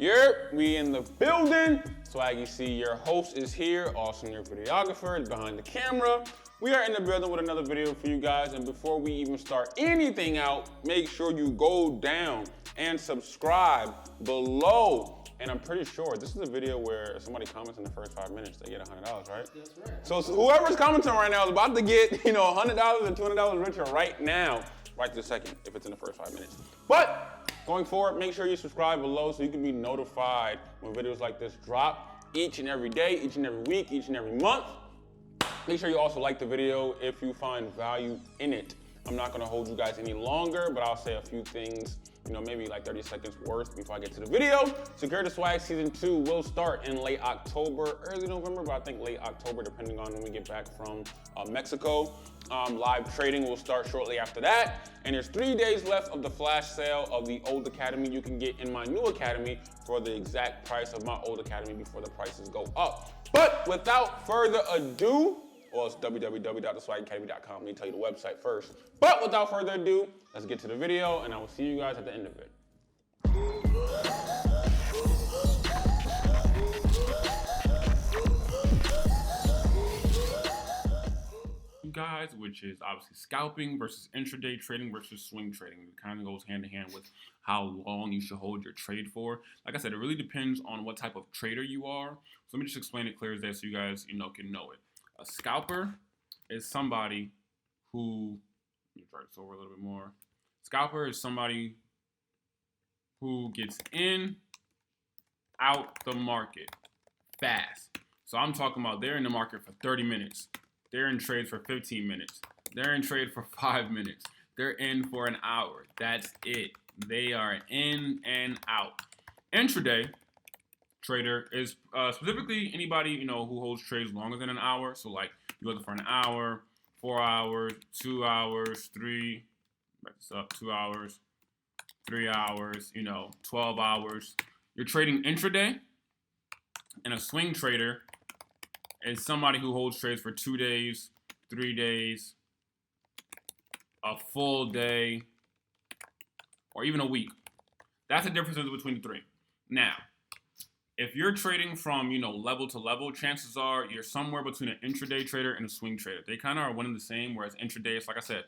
Yerppp, we in the building. Swaggy C, your host, is here. Awesome, your videographer is behind the camera. We are in the building with another video for you guys. And before we even start anything out, make sure you go down and subscribe below. And I'm pretty sure this is a video where if somebody comments in the first 5 minutes, they get $100, right? That's right. So whoever's commenting right now is about to get, $100 and $200 richer right now, right this second, if it's in the first 5 minutes. But going forward, make sure you subscribe below so you can be notified when videos like this drop each and every day, each and every week, each and every month. Make sure you also like the video if you find value in it. I'm not gonna hold you guys any longer, but I'll say a few things, maybe like 30 seconds worth before I get to the video. Secure the Swag Season 2 will start in late October, early November, but I think late October, depending on when we get back from Mexico. Live trading will start shortly after that. And there's 3 days left of the flash sale of the old academy you can get in my new academy for the exact price of my old academy before the prices go up. But without further ado, well, it's www.theswagacademy.com. Let me tell you the website first. But without further ado, let's get to the video, and I will see you guys at the end of it. Guys, which is obviously scalping versus intraday trading versus swing trading. It kind of goes hand in hand with how long you should hold your trade for. Like I said, it really depends on what type of trader you are. So let me just explain it clear as day so you guys, can know it. A scalper is somebody who, let me try this over a little bit more. Scalper is somebody who gets in, out the market fast. So I'm talking about they're in the market for 30 minutes. They're in trade for 15 minutes. They're in trade for 5 minutes. They're in for an hour. That's it. They are in and out. Intraday trader is specifically anybody who holds trades longer than an hour. So like you hold it for an hour, 4 hours, 2 hours, 3. Back this up. 2 hours, 3 hours. 12 hours. You're trading intraday, and a swing trader is somebody who holds trades for 2 days, 3 days, a full day, or even a week. That's the difference between the three. Now, if you're trading from, level to level, chances are you're somewhere between an intraday trader and a swing trader. They kind of are one and the same, whereas intraday, it's like I said,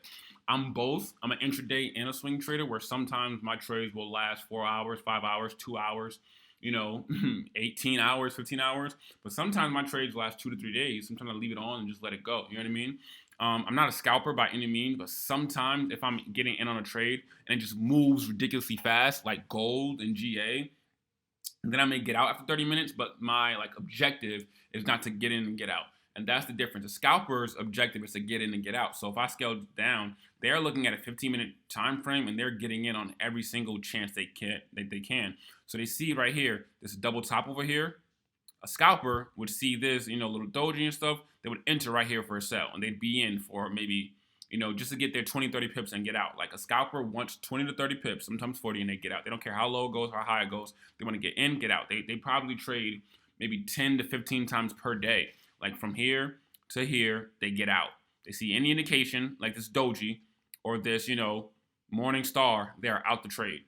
I'm both. I'm an intraday and a swing trader, where sometimes my trades will last 4 hours, 5 hours, 2 hours, 18 hours, 15 hours. But sometimes my trades last 2 to 3 days. Sometimes I leave it on and just let it go. You know what I mean? I'm not a scalper by any means, but sometimes if I'm getting in on a trade and it just moves ridiculously fast, like gold and GA, then I may get out after 30 minutes, but my objective is not to get in and get out. And that's the difference. A scalper's objective is to get in and get out. So if I scale down, they're looking at a 15-minute time frame and they're getting in on every single chance they can. So they see right here, this double top over here. A scalper would see this, little doji and stuff. They would enter right here for a sell, and they'd be in for maybe, just to get their 20, 30 pips and get out. Like a scalper wants 20 to 30 pips, sometimes 40, and they get out. They don't care how low it goes, how high it goes. They want to get in, get out. They probably trade maybe 10 to 15 times per day. Like from here to here, they get out. They see any indication, like this doji or this, morning star, they're out the trade.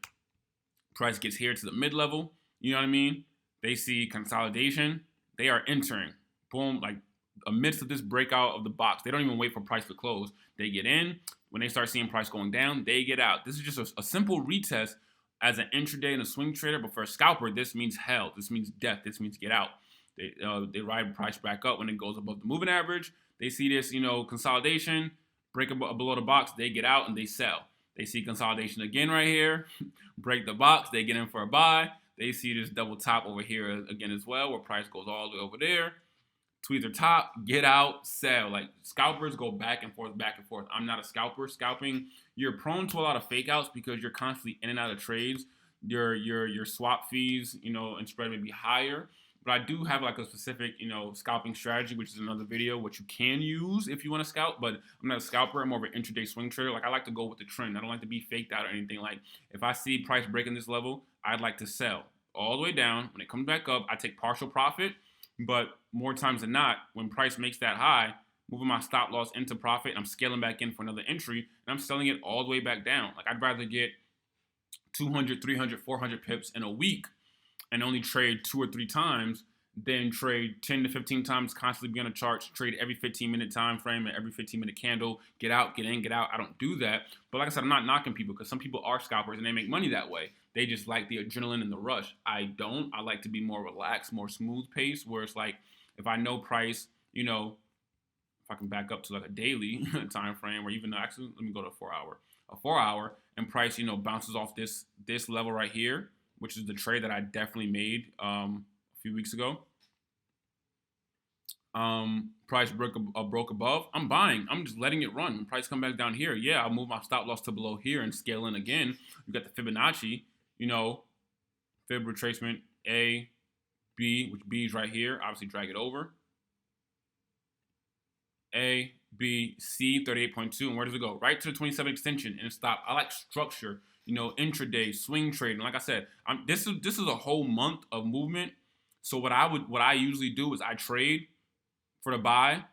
Price gets here to the mid-level, you know what I mean? They see consolidation, they are entering. Boom, like amidst of this breakout of the box, they don't even wait for price to close. They get in. When they start seeing price going down, they get out. This is just a simple retest as an intraday and a swing trader, but for a scalper, this means hell. This means death. This means get out. They ride price back up when it goes above the moving average. They see this, consolidation, break below the box, they get out and they sell. They see consolidation again right here, break the box, they get in for a buy. They see this double top over here again as well, where price goes all the way over there. Tweezer top, get out, sell. Like scalpers go back and forth, back and forth. I'm not a scalper. Scalping, you're prone to a lot of fake outs because you're constantly in and out of trades. Your swap fees, and spread may be higher. But I do have a specific, scalping strategy, which is another video, which you can use if you want to scalp. But I'm not a scalper. I'm more of an intraday swing trader. I like to go with the trend. I don't like to be faked out or anything. Like if I see price breaking this level, I'd like to sell all the way down. When it comes back up, I take partial profit. But more times than not, when price makes that high, moving my stop loss into profit, and I'm scaling back in for another entry, and I'm selling it all the way back down. I'd rather get 200, 300, 400 pips in a week and only trade 2 or 3 times than trade 10 to 15 times, constantly be on a chart, trade every 15-minute time frame and every 15-minute candle, get out, get in, get out. I don't do that. But like I said, I'm not knocking people because some people are scalpers and they make money that way. They just like the adrenaline and the rush. I don't. I like to be more relaxed, more smooth pace, where it's like if I know price, you know, if I can back up to like a daily time frame or even actually, let me go to a 4-hour. A 4-hour and price, you know, bounces off this level right here, which is the trade that I definitely made a few weeks ago. Price broke above, I'm buying. I'm just letting it run. When price come back down here, yeah, I'll move my stop loss to below here and scale in again. You got the Fibonacci, you know, fib retracement A, B, which B is right here. Obviously, drag it over. A, B, C, 38.2, and where does it go? Right to the 27 extension and stop. I like structure, you know, intraday, swing trading. Like I said, this is a whole month of movement. So what I usually do is I trade for the buy.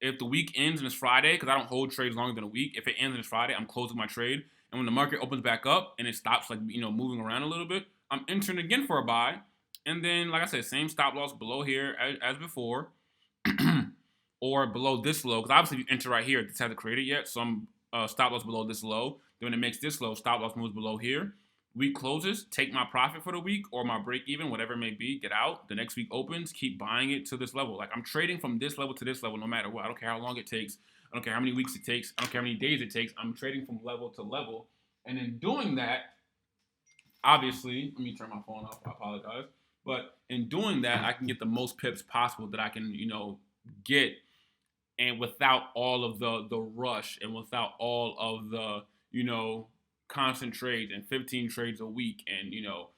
If the week ends and it's Friday, because I don't hold trades longer than a week, if it ends and it's Friday, I'm closing my trade. And when the market opens back up and it stops, like, you know, moving around a little bit, I'm entering again for a buy. And then, like I said, same stop loss below here as before, or below this low. Because obviously, if you enter right here, this hasn't created yet, so I'm stop loss below this low. Then when it makes this low, stop loss moves below here. Week closes, take my profit for the week or my break even, whatever it may be, get out. The next week opens, keep buying it to this level. Like I'm trading from this level to this level no matter what. I don't care how long it takes. I don't care how many weeks it takes. I don't care how many days it takes. I'm trading from level to level. And in doing that, obviously, let me turn my phone off. I apologize. But in doing that, I can get the most pips possible that I can, you know, get, and without all of the rush and without all of the, you know, constant trades and 15 trades a week and, you know,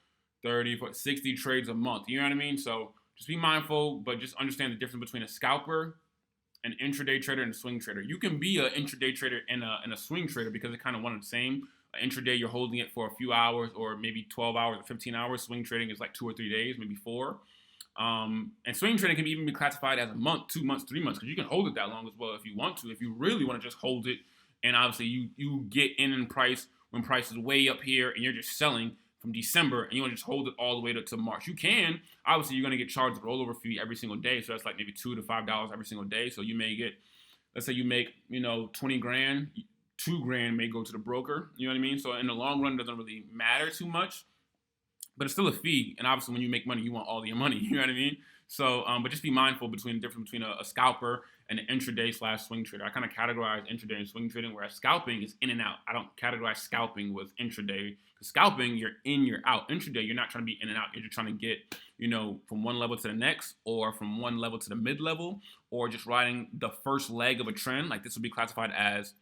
30, 60 trades a month. You know what I mean? So just be mindful, but just understand the difference between a scalper, an intraday trader, and a swing trader. You can be an intraday trader and a swing trader because they're kind of one and the same. Intraday, you're holding it for a few hours or maybe 12 hours or 15 hours. Swing trading is like 2 or 3 days, maybe 4. And swing trading can even be classified as a month, 2 months, 3 months, because you can hold it that long as well if you want to. If you really want to just hold it, and obviously you get in price when price is way up here and you're just selling from December and you want to just hold it all the way to March. You can. Obviously, you're going to get charged a rollover fee every single day. So that's like maybe $2 to $5 every single day. So you may get, let's say you make, you know, 20 grand, 2 grand may go to the broker. You know what I mean? So in the long run, it doesn't really matter too much, but it's still a fee. And obviously, when you make money, you want all of your money. You know what I mean? So, but just be mindful between the difference between a scalper and an intraday/swing trader. I kind of categorize intraday and swing trading, whereas scalping is in and out. I don't categorize scalping with intraday. Because scalping, you're in, you're out. Intraday, you're not trying to be in and out. You're just trying to get, you know, from one level to the next, or from one level to the mid level, or just riding the first leg of a trend. Like this would be classified as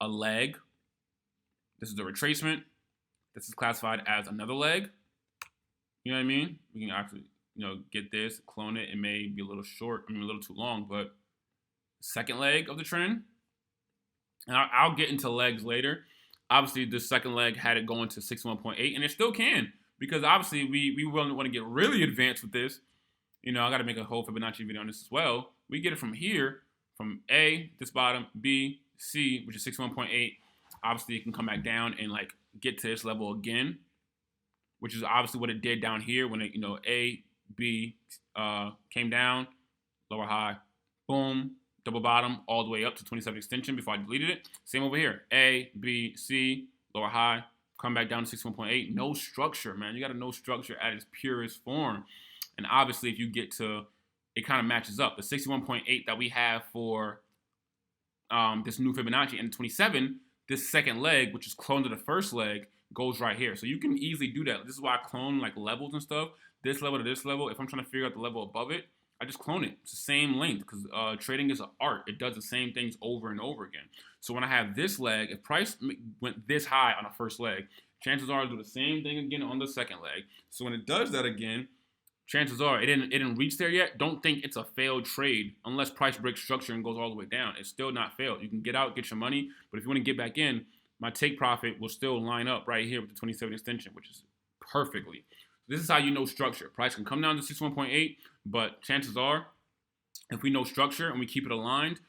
a leg. This is a retracement. This is classified as another leg. You know what I mean? We can actually, you know, get this, clone it. It may be a little short, a little too long, but second leg of the trend. And I'll get into legs later. Obviously, the second leg had it going to 61.8, and it still can, because obviously we want to get really advanced with this. You know, I got to make a whole Fibonacci video on this as well. We get it from here, from A, this bottom, B, C, which is 61.8. Obviously, it can come back down and like get to this level again, which is obviously what it did down here when it, you know, A, B came down, lower high, boom, double bottom, all the way up to 27 extension before I deleted it. Same over here, A, B, C, lower high, come back down to 61.8. No structure, man. You got to know structure at its purest form. And obviously, if you get to, it kind of matches up. The 61.8 that we have for this new Fibonacci and 27, this second leg, which is cloned to the first leg, goes right here. So you can easily do that. This is why I clone like levels and stuff. This level to this level. If I'm trying to figure out the level above it, I just clone it. It's the same length because trading is an art. It does the same things over and over again. So when I have this leg, if price went this high on the first leg, chances are it'll do the same thing again on the second leg. So when it does that again, chances are it didn't reach there yet. Don't think it's a failed trade unless price breaks structure and goes all the way down. It's still not failed. You can get out, get your money, but if you want to get back in, my take profit will still line up right here with the 27 extension, which is perfectly. This is how you know structure. Price can come down to 61.8, but chances are, if we know structure and we keep it aligned,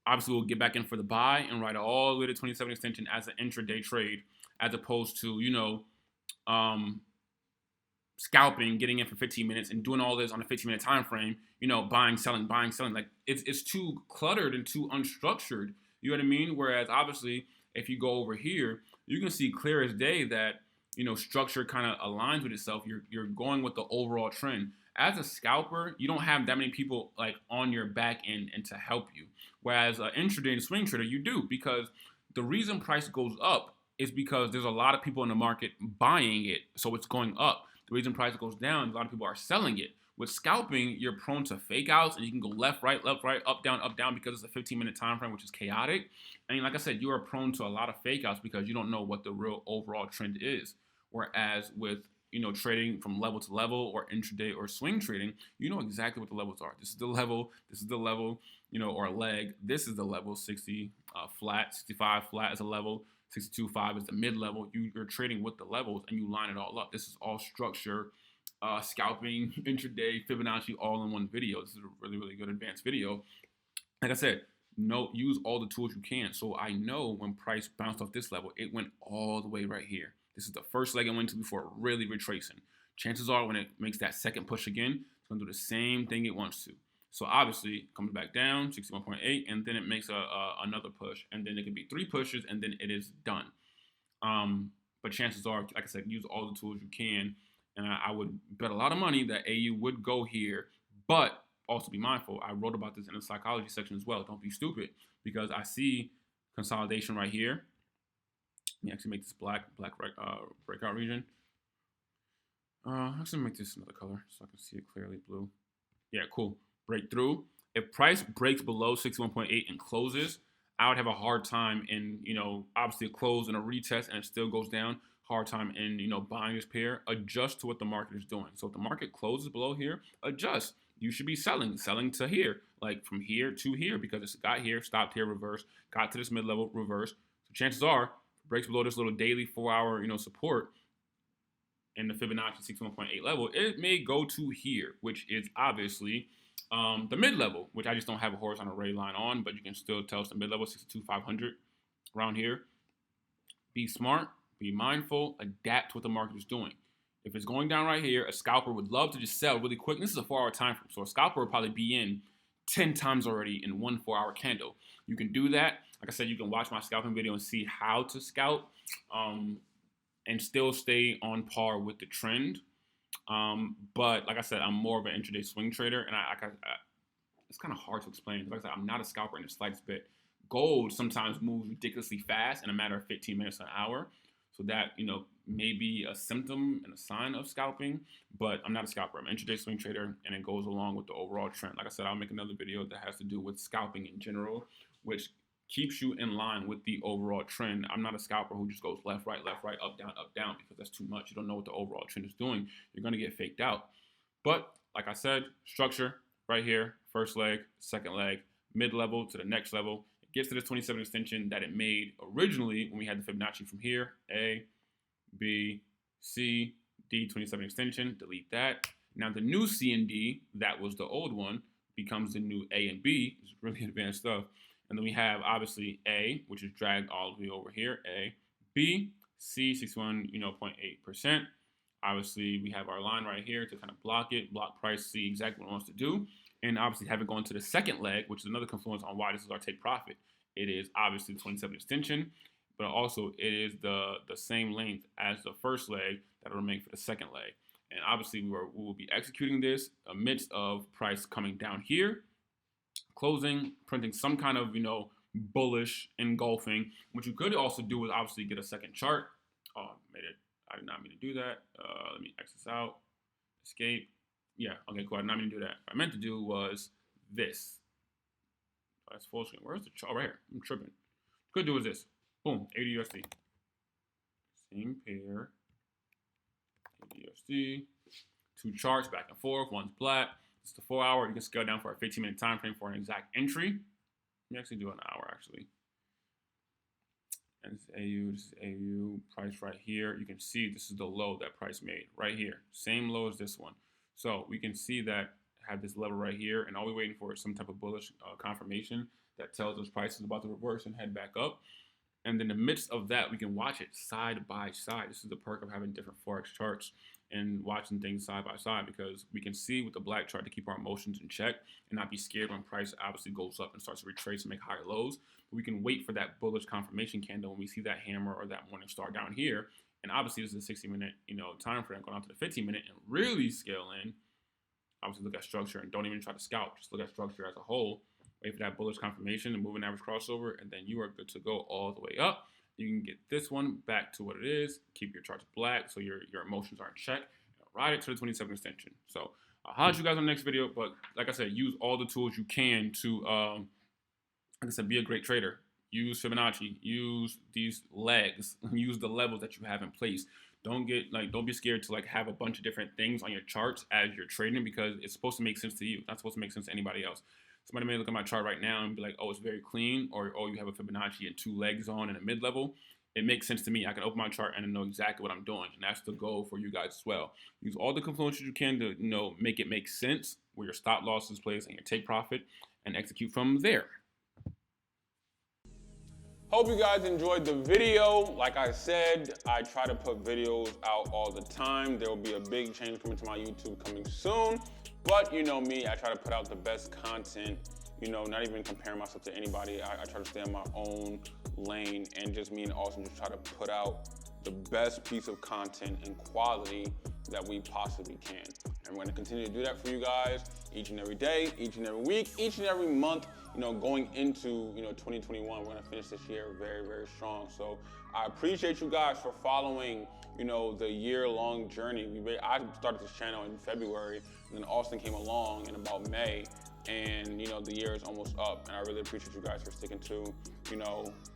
obviously we'll get back in for the buy and ride it all the way to 27 extension as an intraday trade, as opposed to, you know, scalping, getting in for 15 minutes, and doing all this on a 15-minute time frame. You know, buying, selling, buying, selling. Like it's too cluttered and too unstructured. You know what I mean? Whereas obviously, if you go over here, you can see clear as day that structure kind of aligns with itself. You're going with the overall trend. As a scalper, you don't have that many people like on your back end and to help you. Whereas an intraday and swing trader, you do, because the reason price goes up is because there's a lot of people in the market buying it, so it's going up. The reason price goes down, a lot of people are selling it. With scalping, you're prone to fake outs, and you can go left, right, up, down, because it's a 15-minute time frame, which is chaotic. And like I said, you are prone to a lot of fake outs because you don't know what the real overall trend is. Whereas with trading from level to level or intraday or swing trading, you know exactly what the levels are. This is the level, or leg. This is the level, 60 flat, 65 flat is a level, 62.5 is the mid level. You're trading with the levels and you line it all up. This is all structure, scalping, intraday, Fibonacci, all in one video. This is a really, really good advanced video. Like I said, use all the tools you can. So I know when price bounced off this level, it went all the way right here. This is the first leg it went to before really retracing. Chances are when it makes that second push again, it's going to do the same thing it wants to. So obviously, it comes back down, 61.8, and then it makes another push. And then it could be 3 pushes, and then it is done. But chances are, like I said, use all the tools you can. And I would bet a lot of money that AU would go here. But also be mindful. I wrote about this in the psychology section as well. Don't be stupid, because I see consolidation right here. Let me actually make this black breakout region. Actually make this another color so I can see it clearly, blue. Yeah, cool. Breakthrough. If price breaks below 61.8 and closes, I would have a hard time in, obviously a close and a retest and it still goes down. Hard time in, buying this pair. Adjust to what the market is doing. So if the market closes below here, adjust. You should be selling to here, like from here to here, because it's got here, stopped here, reverse, got to this mid-level, reverse. So chances are, breaks below this little daily 4-hour, support in the Fibonacci 61.8 level, it may go to here, which is obviously the mid-level, which I just don't have a horizontal ray line on, but you can still tell it's the mid-level, 62,500 around here. Be smart, be mindful, adapt to what the market is doing. If it's going down right here, a scalper would love to just sell really quick. This is a 4-hour time frame, so a scalper would probably be in 10 times already in one 4-hour candle. You can do that. Like I said, you can watch my scalping video and see how to scalp and still stay on par with the trend. But like I said, I'm more of an intraday swing trader, and it's kind of hard to explain. Like I said, I'm not a scalper in the slightest bit. Gold sometimes moves ridiculously fast in a matter of 15 minutes to an hour. So that, may be a symptom and a sign of scalping, but I'm not a scalper. I'm an intraday swing trader, and it goes along with the overall trend. Like I said, I'll make another video that has to do with scalping in general, which keeps you in line with the overall trend. I'm not a scalper who just goes left, right, up, down, because that's too much. You don't know what the overall trend is doing. You're going to get faked out. But like I said, structure right here, first leg, second leg, mid-level to the next level. It gets to the 27 extension that it made originally when we had the Fibonacci from here, A, B, C, D, 27 extension, delete that. Now the new C and D, that was the old one, becomes the new A and B. It's really advanced stuff. And then we have obviously A, which is dragged all the way over here, A, B, C, 61.8%. Obviously, we have our line right here to kind of block it, block price, see exactly what it wants to do. And obviously have it go into the second leg, which is another confluence on why this is our take profit. It is obviously the 27 extension, but also it is the same length as the first leg that will remain for the second leg. And obviously we will be executing this amidst of price coming down here, closing, printing some kind of, bullish engulfing. What you could also do is obviously get a second chart. Oh, I did not mean to do that. Let me X this out. Escape. Yeah, okay, cool. I did not mean to do that. What I meant to do was this. That's full screen. Where's the chart? Oh, right here. I'm tripping. What could do is this. Boom, 80 USD. Same pair. 80 USD. 2 charts back and forth. One's black. It's the 4-hour. You can scale down for a 15-minute time frame for an exact entry. Let me actually do an hour, actually. And this is AU, price right here. You can see this is the low that price made right here. Same low as this one. So we can see that I have this level right here, and all we're waiting for is some type of bullish confirmation that tells us price is about to reverse and head back up. And in the midst of that, we can watch it side by side. This is the perk of having different Forex charts and watching things side by side, because we can see with the black chart to keep our emotions in check and not be scared when price obviously goes up and starts to retrace and make higher lows. But we can wait for that bullish confirmation candle when we see that hammer or that morning star down here. And obviously this is a 60-minute, time frame going out to the 15-minute and really scale in. Obviously look at structure and don't even try to scalp. Just look at structure as a whole. Wait for that bullish confirmation and moving average crossover, and then you are good to go all the way up. You can get this one back to what it is. Keep your charts black so your emotions are in check. And ride it to the 27 extension. So I'll holler at you guys on the next video. But like I said, use all the tools you can to, like I said, be a great trader. Use Fibonacci. Use these legs. Use the levels that you have in place. Don't be scared to have a bunch of different things on your charts as you're trading, because it's supposed to make sense to you. It's not supposed to make sense to anybody else. Somebody may look at my chart right now and be like, oh, it's very clean, or oh, you have a Fibonacci and 2 legs on and a mid-level. It makes sense to me. I can open my chart and know exactly what I'm doing, and that's the goal for you guys as well. Use all the confluences you can to make it make sense where your stop loss is placed and your take profit, and execute from there. Hope you guys enjoyed the video. Like I said, I try to put videos out all the time. There will be a big change coming to my YouTube coming soon. But you know me, I try to put out the best content, not even comparing myself to anybody. I try to stay in my own lane, and just me and Austin just try to put out the best piece of content and quality that we possibly can. And we're gonna continue to do that for you guys each and every day, each and every week, each and every month, going into 2021. We're gonna finish this year very, very strong. So I appreciate you guys for following the year-long journey. I started this channel in February, and then Austin came along in about May, and the year is almost up. And I really appreciate you guys for sticking to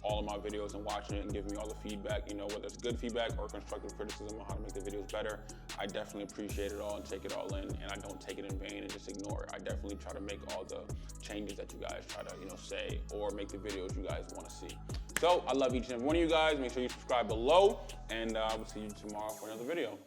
all of my videos and watching it and giving me all the feedback, whether it's good feedback or constructive criticism on how to make the videos better. I definitely appreciate it all and take it all in, and I don't take it in vain and just ignore it. I definitely try to make all the changes that you guys try to say, or make the videos you guys want to see. So I love each and every one of you guys. Make sure you subscribe below, and I will see you tomorrow for another video.